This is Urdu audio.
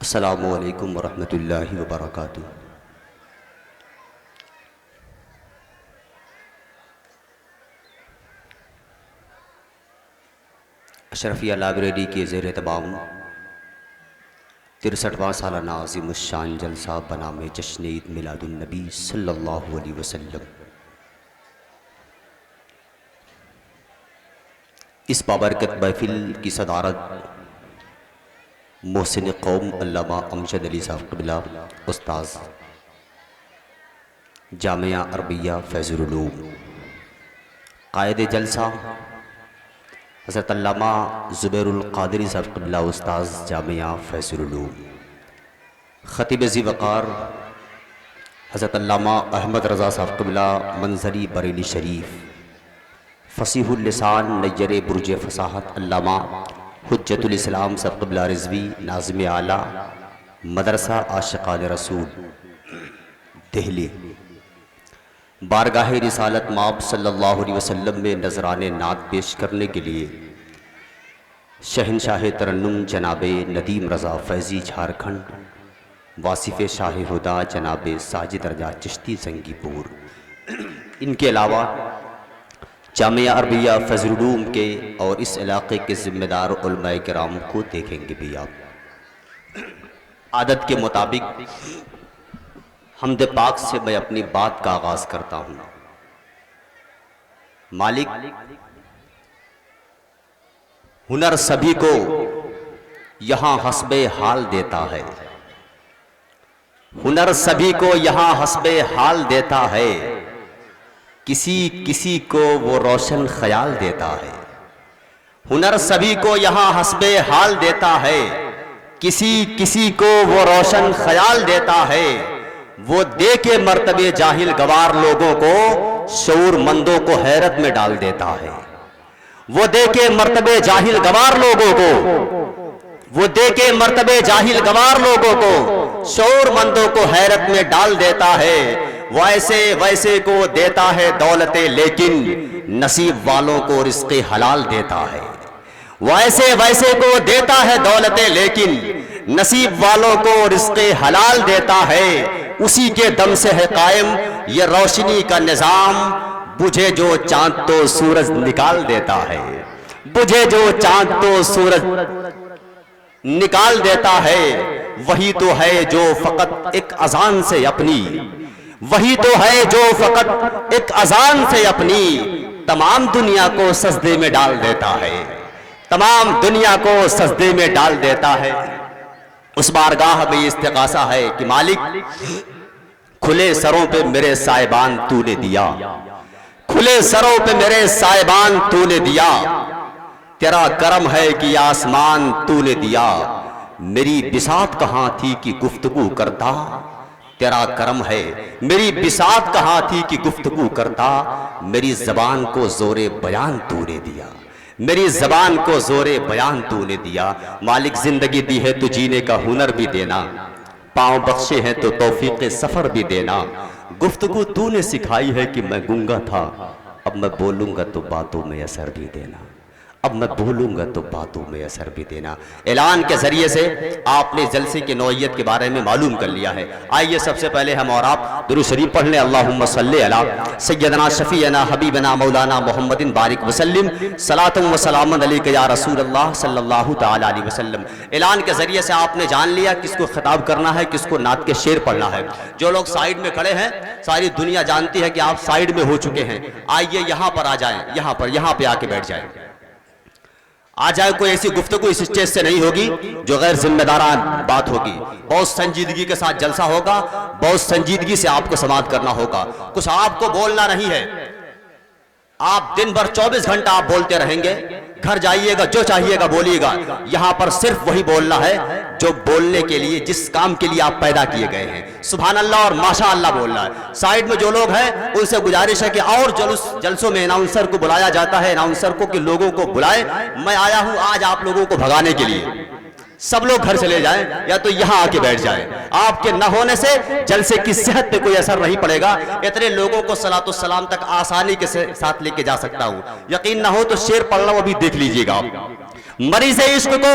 السلام علیکم ورحمۃ اللہ وبرکاتہ۔ اشرفیہ لائبریری کے زیر اہتمام 63واں سالانہ عظیم الشان جلسہ بنام جشن عید میلاد النبی صلی اللہ علیہ وسلم، اس بابرکت محفل کی صدارت محسن قوم علامہ امجد علی صاحب قبلہ استاذ جامعہ عربیہ فیض العلوم، قائد جلسہ حضرت علامہ زبیر القادری صاحب قبلہ استاذ جامعہ فیض العلوم، خطیب ذی وقار حضرت علامہ احمد رضا صاحب قبلہ منظری بریلی شریف، فصیح اللسان نیر برج فصاحت علامہ حجت الاسلام صاحب قبلہ رضوی ناظم اعلیٰ مدرسہ عاشقان رسول دہلی، بارگاہ رسالت مآب صلی اللہ علیہ وسلم میں نذران نعت پیش کرنے کے لیے شہنشاہ ترنم جناب ندیم رضا فیضی جھارکھنڈ، واصف شاہ ہدا جناب ساجد رضا چشتی زنگی پور، ان کے علاوہ جامعہ عربیہ فیض العلوم کے اور اس علاقے کے ذمہ دار علماء کرام کو دیکھیں گے بھی آپ۔ عادت کے مطابق حمد پاک سے میں اپنی بات کا آغاز کرتا ہوں۔ مالک ہنر سبھی کو یہاں حسب حال دیتا ہے، ہنر سبھی کو یہاں حسب حال دیتا ہے، کسی کو وہ روشن خیال دیتا ہے، ہنر سبھی کو یہاں حسب حال دیتا ہے، کسی کو وہ روشن خیال دیتا ہے، وہ دے کے مرتبے جاہل گوار لوگوں کو شعور مندوں کو حیرت میں ڈال دیتا ہے، وہ دے کے مرتبے جاہل گوار لوگوں کو، وہ دے کے مرتبے جاہل گوار لوگوں کو شعور مندوں کو حیرت میں ڈال دیتا ہے، ویسے کو دیتا ہے دولتیں لیکن نصیب والوں کو رزق حلال دیتا ہے، ویسے کو دیتا ہے دولتیں لیکن نصیب والوں کو رزق حلال دیتا ہے، اسی کے دم سے ہے قائم یہ روشنی کا نظام، بجھے جو چاند تو سورج نکال دیتا ہے، بجھے جو چاند تو سورج نکال دیتا ہے، وہی تو ہے جو فقط ایک اذان سے اپنی، وہی تو ہے جو فقط ایک اذان سے اپنی تمام دنیا کو سجدے میں ڈال دیتا ہے، تمام دنیا کو سجدے میں ڈال دیتا ہے۔ اس بارگاہ میں یہ استغاثہ ہے کہ مالک کھلے سروں پہ میرے سائبان تو نے دیا، کھلے سروں پہ میرے سائبان تو نے دیا، تیرا کرم ہے کہ آسمان تو نے دیا، میری بساط کہاں تھی کہ گفتگو کرتا، تیرا کرم ہے میری بساط کہاں تھی کہ گفتگو کرتا، میری زبان کو زور بیان تو نے دیا، میری زبان کو زور بیان تو نے دیا، مالک زندگی دی ہے تو جینے کا ہنر بھی دینا، پاؤں بخشے ہیں تو توفیق سفر بھی دینا، گفتگو تو نے سکھائی ہے کہ میں گنگا تھا اب میں بولوں گا تو باتوں میں اثر بھی دینا، اب میں بولوں گا تو باتوں میں اثر بھی دینا۔ اعلان کے ذریعے سے آپ نے جلسے کی نوعیت کے بارے میں معلوم کر لیا ہے۔ آئیے سب سے پہلے ہم اور آپ درود شریف پڑھ لیں، اللہم صلی علی سیدنا شفیعنا حبیبنا مولانا محمد بارک وسلم، صلاۃ و سلام علیک یا رسول اللہ صلی اللہ تعالی علیہ وسلم۔ اعلان کے ذریعے سے آپ نے جان لیا کس کو خطاب کرنا ہے، کس کو نعت کے شعر پڑھنا ہے۔ جو لوگ سائیڈ میں کھڑے ہیں ساری دنیا جانتی ہے کہ آپ سائیڈ میں ہو چکے ہیں، آئیے یہاں پر آ جائیں، یہاں پہ آ کے بیٹھ جائیں، آ جائے۔ کوئی ایسی گفتگو اس اسٹیج سے نہیں ہوگی جو غیر ذمہ داران بات ہوگی، بہت سنجیدگی کے ساتھ جلسہ ہوگا، بہت سنجیدگی سے آپ کو سماعت کرنا ہوگا، کچھ آپ کو بولنا نہیں ہے، آپ دن بھر 24 گھنٹہ آپ بولتے رہیں گے، گھر جائیے گا جو چاہیے گا بولیے گا، یہاں پر صرف وہی بولنا ہے جو بولنے کے لیے جس کام کے لیے آپ پیدا کیے گئے ہیں، سبحان اللہ اور ماشاء اللہ بولنا ہے۔ سائیڈ میں جو لوگ ہیں ان سے گزارش ہے کہ اور جلسوں میں اناؤنسر کو بلایا جاتا ہے، اناؤنسر کو کہ لوگوں کو بلائے، میں آیا ہوں آج آپ لوگوں کو بھگانے کے لیے، سب لوگ گھر چلے جائیں یا تو یہاں آ کے بیٹھ جائیں، آپ کے نہ ہونے سے جلسے کی صحت پہ کوئی اثر نہیں پڑے گا۔ اتنے لوگوں کو صلاۃ والسلام تک آسانی کے ساتھ لے کے جا سکتا ہوں، یقین نہ ہو تو شعر پڑھ رہا ہوں ابھی دیکھ لیجئے گا آپ۔ مریض عشق کو